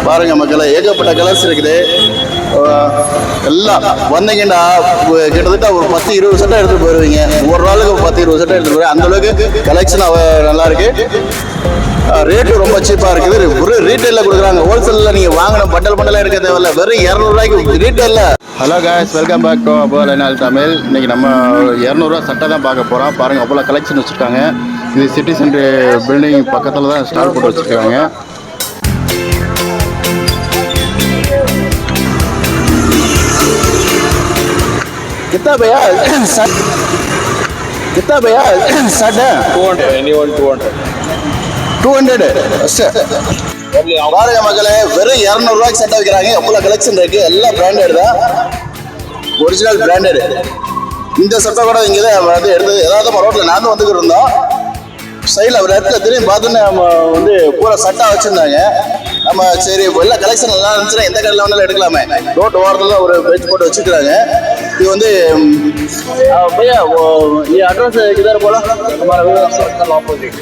பாருங்க மக்களே, ஏகப்பட்ட கலர்ஸ் இருக்குது. எல்லாம் வந்தீங்கன்னா கிட்டத்தட்ட ஒரு 10-20 சட்டை எடுத்துட்டு போயிருவீங்க. ஒரு நாளுக்கு 10-20 சட்டை எடுத்துட்டு போய் அந்த அளவுக்கு கலெக்ஷன் நல்லா இருக்கு. ரேட்டு ரொம்ப சீப்பா இருக்குது. ஒரு ரீட்டைல கொடுக்குறாங்க. ஹோல்சேல்ல நீங்க வாங்கணும் பண்டல் எடுக்க தேவையில்ல. வெறும் 200 ரூபாய்க்கு ரீட்டைல்ல. Hello guys, welcome back to அபோலைனால் தமிழ். இன்னைக்கு நம்ம 200 ரூபா சட்டை தான் பார்க்க போறோம். பாருங்க அவ்வளோ கலெக்ஷன் வச்சிருக்காங்க. இது சிட்டி சென்டர் பில்டிங் பக்கத்துல தான் ஸ்டால் போட்டு வச்சிருக்காங்க. कितना भैया कितना भैया शर्ट है 200 anyone 200 பாருங்க மக்களே, வெறும் 200 ரூபாய்க்கு சட்டை வைக்கிறாங்க. எவ்வளவு கலெக்ஷன் இருக்கு. எல்லாம் பிராண்டட் தான், ஒரிஜினல் பிராண்டட். இந்த சட்டை கூட இங்கே தான் வந்து எடுத்தது. ஏதாவது ரோட்ல நானும் வந்துக்கிட்டு இருந்தோம். சைடில் ஒரு இடத்துல திரும்பி பார்த்தோன்னே நம்ம வந்து பூரா சட்டை வச்சுருந்தாங்க. நம்ம சரி எல்லா கலெக்ஷன் நல்லா இருந்துச்சுன்னா எந்த கடையில் வேணாலும் எடுக்கலாமே. ரோட் ஓரத்தில் ஒரு பெஞ்ச் போட்டு வச்சுக்கிறாங்க. இது வந்து भैया वो ये एड्रेस किधर बोला? हमारा circle opposite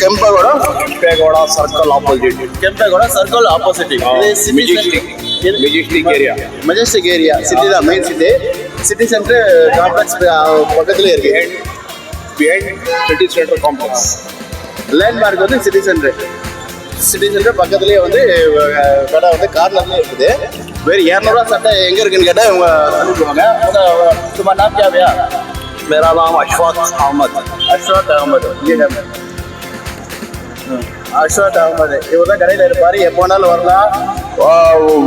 Kempegowda circle opposite Kempegowda circle opposite Majestic area city தான், மெயின் சிட்டி சென்டர் காம்ப்ளெக்ஸ் பக்கத்துலேயே இருக்கு. சிட்டி சென்டர் காம்ப்ளெக்ஸ் லேண்ட்மார்க் வந்து சிட்டி சென்டர் பக்கத்துலேயே வந்து கடை வந்து கார்னர்லேயே இருக்குது. வேறு 200 ரூபா சட்டை எங்கே இருக்குன்னு கேட்டால் இவங்க சொல்லிடுவாங்க. சும்மா நாம் क्या भैया? मेरा नाम अशफाक अहमद அஷ்வாத் அகமது. இவர் தான் கடையில் இருப்பார். எப்போ வேணாலும் வரலாம்.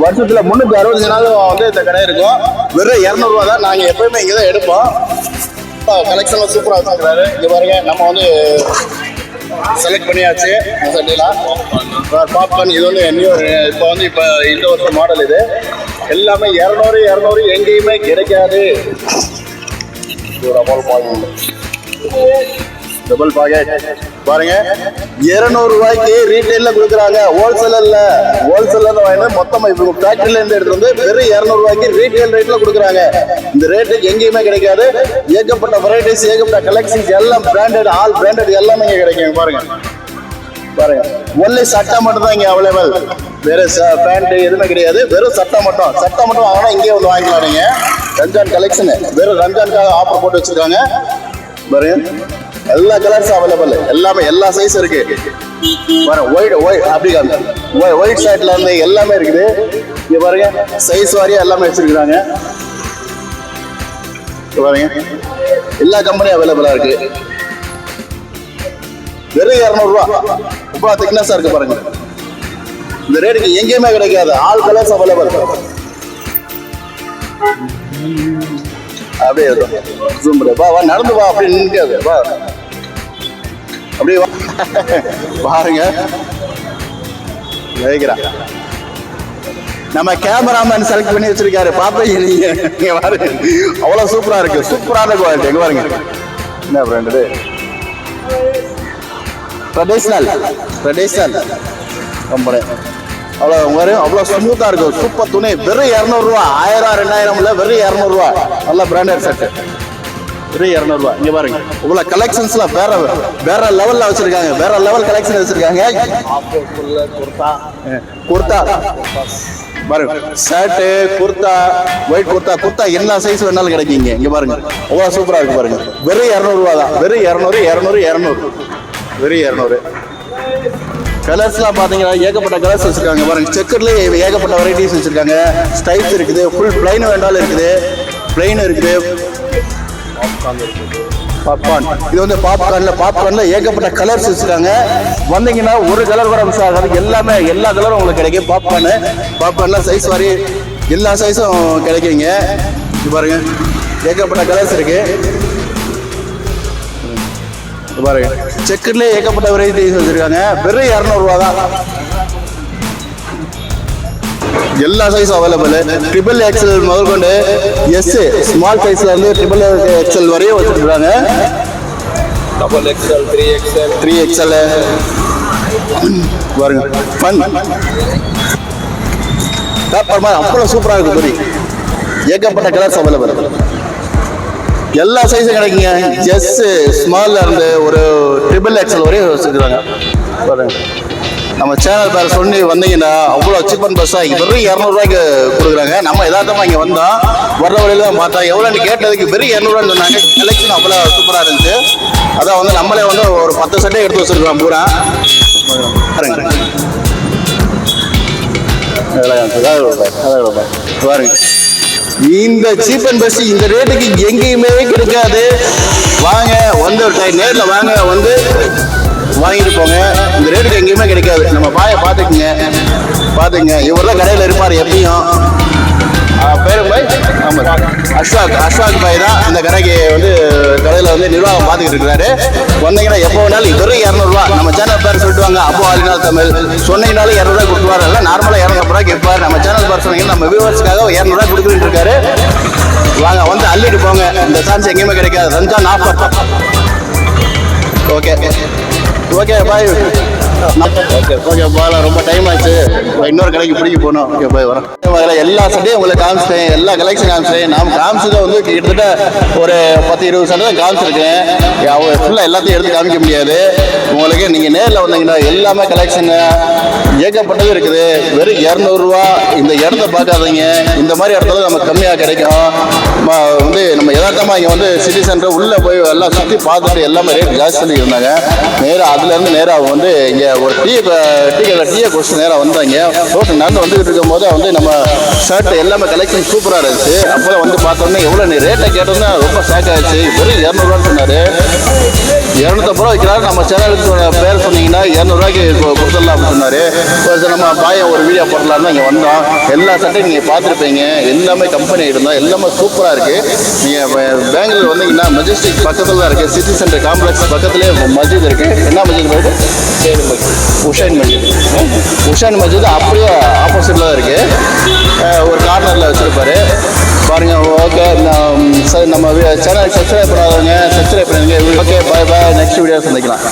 வருஷத்தில் 360 நாளும் வந்து இந்த கடை இருக்கும். வெறும் 200 ரூபா தான். நாங்கள் எப்போயுமே இங்கே தான் எடுப்போம். கலெக்ஷன்லாம் சூப்பராக வச்சுருக்கிறாரு. இங்கே பாருங்க, நம்ம வந்து செலக்ட் பண்ணியாச்சு சட்டையெல்லாம். பாப்கார்ன் இது வந்து இப்போ இந்த வருஷம் மாடல். இது எல்லாமே 200 எங்கேயுமே கிடைக்காது. டபுள் பாக்கெட் பாருங்க, 200 ரூபாய்க்கு ரீட்டைல கொடுக்குறாங்க. ஹோல்சேல்ல வாங்கினா மொத்தமா இப்போ ஃபேக்டரியில இருந்து எடுத்து வந்து வெறும் 200 ரூபாய்க்கு ரீட்டைல் ரேட்ல கொடுக்குறாங்க. இந்த ரேட்டுக்கு எங்கேயுமே கிடைக்காது. ஏகப்பட்ட வெரைட்டிஸ், ஏகப்பட்ட கலெக்ஷன்ஸ், எல்லாம் பிராண்டட், ஆல் பிராண்டட் எல்லாமே இங்கே கிடைக்கும். பாருங்க ஒன்லி சட்டை மட்டும் தான் இங்கே அவைலபிள். வேற பேண்ட் எதுவுமே கிடையாது. வெறும் சட்டை மட்டும் வாங்கினா இங்கே வந்து வாங்கிக்கலாம். நீங்க ரம்ஜான் கலெக்ஷன், வெறும் ரம்ஜானுக்காக ஆஃபர் போட்டு வச்சிருக்காங்க. பாருங்க, எல்லா கலர்ஸும் அவைலபிள். எல்லாமே எல்லா சைஸ் இருக்கு. ஒயிட் அப்படி ஒயிட் ஷர்ட்ல இருந்து எல்லாமே இருக்குது. இங்க பாருங்க, சைஸ் வாரியா எல்லாமே வச்சிருக்காங்க. பாருங்க, எல்லா கம்பெனியும் அவைலபிளா இருக்கு. வெறும் 200 ரூபா. ரொம்ப திக்னஸா இருக்கு பாருங்க. இந்த ரேட்டுக்கு எங்கேயுமே கிடைக்காது. All colours available. அப்படியே ஜூம் பண்ணு. வா நடந்து வா, அப்படி நிற்காது. வா அப்படியே வா. பாருங்க, வைக்கிறேன். நம்ம கேமராமேன் செலக்ட் பண்ணி வச்சிருக்காரு. பாப்பீங்க நீங்க பாருங்க, அவ்வளவு சூப்பரா இருக்கு. சூப்பரான குவாலிட்டி. எங்க பாருங்க, என்ன பிராண்ட் இது? Traditional company. அவ்வளோ ஸ்மூத்தாக இருக்கும். சூப்பர் துணி. வெறும் 200 ரூபா. 1000 2000 இல்லை, வெறும் 200 ரூபா. நல்ல பிராண்டட் செட்டு. வெறும் 200 ரூபா. இங்கே பாருங்க, இவ்வளோ கலெக்ஷன்ஸ்லாம் வேற லெவலில் வச்சிருக்காங்க. வேற லெவல் கலெக்ஷன் வச்சிருக்காங்க. குர்தா பாருங்க, ஷர்ட்டு, குர்தா, ஒயிட் குர்தா எல்லா சைஸ் வேணாலும் கிடைக்குங்க. இங்கே பாருங்க, அவ்வளோ சூப்பராக இருக்கு பாருங்க. வெறும் 200 ரூபா தான். வெறும் 200. வெறும் 200. கலர்ஸ்லாம் பார்த்தீங்கன்னா ஏகப்பட்ட கலர்ஸ் வச்சிருக்காங்க. பாருங்க, செக்கர்லேயே ஏகப்பட்ட வெரைட்டிஸ் வச்சிருக்காங்க. ஸ்டைப்ஸ் இருக்குது, ஃபுல் பிளைன் வேண்டாலும் இருக்குது, பிளைன் இருக்குது. பாப்கார்ன், இது வந்து பாப்கார்ன்ல ஏகப்பட்ட கலர்ஸ் வச்சிருக்காங்க. வந்தீங்கன்னா ஒரு கலர் கூட மிஸ் ஆகாது. எல்லா கலரும் உங்களுக்கு கிடைக்கும். பாப்கார்ன்ல சைஸ் வாரி எல்லா சைஸும் கிடைக்குங்க. இது பாருங்க, ஏகப்பட்ட கலர்ஸ் இருக்கு. பாருங்க, செக்கர்லேயே ஏகப்பட்ட வெரைட்டிஸ் வச்சிருக்காங்க. வெறும் 200 ரூபா தான். எல்லா சைஸும் அவைலபிள். ட்ரிபிள் எக்ஸ்எல் முதல் கொண்டு எஸ் ஸ்மால் சைஸ்ல இருந்து ட்ரிபிள் எக்ஸ்எல் வரையும் வச்சிருக்காங்க. டபுள் எக்ஸ்எல், 3XL பாருங்க. ஃபன் அவ்வளோ சூப்பராக இருக்கு. துணி ஏகப்பட்ட கலர்ஸ் அவைலபிள். எல்லா சைஸும் கிடைக்குங்க. ஜஸ்ட் ஸ்மால்ல இருந்து ஒரு ட்ரிபிள் எக்ஸ்எல் வரையும் வச்சுருக்காங்க. பாருங்க, நம்ம சேனல் பேர் சொல்லி வந்தீங்கன்னா அவ்வளோ சீப் அண்ட் பெஸ்ட்டாக வெறும் 200 ரூபாய்க்கு கொடுக்குறாங்க. நம்ம யதார்த்தமாக இங்கே வந்தோம், வர்ற வழியில தான் பார்த்தா எவ்வளோன்னு கேட்டதுக்கு வெறும் 200 சொன்னாங்க. கலெக்ஷன் அவ்வளோ சூப்பராக இருந்துச்சு. அதான் வந்து நம்மளே வந்து ஒரு 10 சட்டை எடுத்து வச்சிருக்கோம் பூரா. பாருங்க பாருங்க, இந்த சீப் அண்ட் பெஸ்ட் இந்த ரேட்டுக்கு எங்கேயுமே கிடைக்காது. வாங்க வந்து ஒரு டைம் நேரில் வாங்க, வந்து வாங்கிட்டு போங்க. இந்த ரேட்டுக்கு எங்கேயுமே கிடைக்காது. நம்ம பாயை பார்த்துக்குங்க. இவர் தான் கடையில் இருப்பார் எப்படியும். பேரு பாய், ஆமாம் அஷ்வாக் பாய் தான் இந்த கடைக்கு வந்து கடையில் வந்து நிர்வாகம் பார்த்துக்கிட்டு இருக்கிறாரு. வந்தீங்கன்னா எப்போ வேணாலும் வெறும் 200 ரூபா. நம்ம சேனல் பேர் சொல்லிட்டு வாங்க, அப்போ ஆலினால் தமிழ் சொன்னீங்கனாலும் 200 ரூபாய் கொடுத்துருவாரு. இல்லை நார்மலாக 200 ரூபாய் கேட்பார். நம்ம சேனல் பேர் சொன்னீங்கன்னா நம்ம வியூவர்ஸ்க்காக 200 ரூபாய் கொடுத்துட்டு இருக்காரு. வாங்க வந்து அள்ளிட்டு போங்க. இந்த சான்ஸ் எங்கேயுமே கிடைக்காது. Ramzan offer. Okay bye. Okay bye, ரொம்ப டைம் ஆச்சு. இன்னொரு கடைக்கு பிடிக்க போகணும். ஓகே பாய், வரேன். எல்லா சட்டையும் உங்களுக்கு காமிச்சிட்டேன், எல்லா கலெக்ஷன் காமிச்சிட்டேன். நான் காமிச்சதை வந்து கிட்டத்தட்ட ஒரு 10-20 சட்டை தான் காமிச்சிருக்கேன். ஃபுல்லாக எல்லாத்தையும் எடுத்து காமிக்க முடியாது உங்களுக்கு. நீங்கள் நேரில் வந்தீங்கன்னா எல்லாமே கலெக்ஷன் ஏகப்பட்டது இருக்குது. வெறும் 200 ரூபா. இந்த இடத்த பார்க்காதீங்க, இந்த மாதிரி இடத்துல நம்ம கம்மியாக கிடைக்கும். வந்து நம்ம யதார்த்தமாக இங்கே வந்து சிட்டி சென்டர் உள்ளே போய் எல்லாம் சுற்றி பார்த்துட்டு எல்லாமே ரேட் ஜாஸ்தி பண்ணி இருந்தாங்க. நேராக அதுலேருந்து நேராக வந்து இங்கே ஒரு டீயை குடிச்சு நேராக வந்தாங்க. ரோட்டு நடந்து வந்துகிட்டு இருக்கும்போது வந்து நம்ம ஷர்ட் எல்லாமே கலெக்ஷன் சூப்பராக இருந்துச்சு. அப்போ வந்து பார்த்தோன்னே எவ்வளோ நீ ரேட்டை கேட்டோம்னா ரொம்ப ஷாக் ஆகிடுச்சு. வெறும் 200 ரூபான்னு சொன்னார். 250 ரூபா வைக்கிறாரு. நம்ம சேனலுக்கு பேர் சொன்னீங்கன்னா 200 ரூபாய்க்கு கொடுத்துடலாம் அப்படின்னு சொன்னார். நம்ம பாயம் ஒரு வீடியோ போடலான்னு இங்கே வந்தோம். எல்லா சட்டையும் நீங்கள் பார்த்துருப்பீங்க. எல்லாமே கம்பெனி இருந்தால் எல்லாமே சூப்பராக இருக்குது. நீங்கள் பெங்களூர் வந்தீங்கன்னா மெஜஸ்டிக் பக்கத்தில் தான் இருக்குது. சிட்டி சென்டர் காம்ப்ளெக்ஸ் பக்கத்துலேயே மஸ்ஜித் இருக்குது. என்ன மஸ்ஜித் இருக்குது? உஷான் மஸ்ஜித் அப்படியே ஆப்போசிட்டில் தான் இருக்குது. ஒரு கார்னரில் வச்சுருப்பாரு பாருங்க. ஓகே, நம்ம சேனல் சப்ஸ்கிரைப் பண்ணாதவங்க சப்ஸ்கிரைப் பண்ணுங்க. ஓகே, பாய். நெக்ஸ்ட் வீடியோ சந்திக்கலாம்.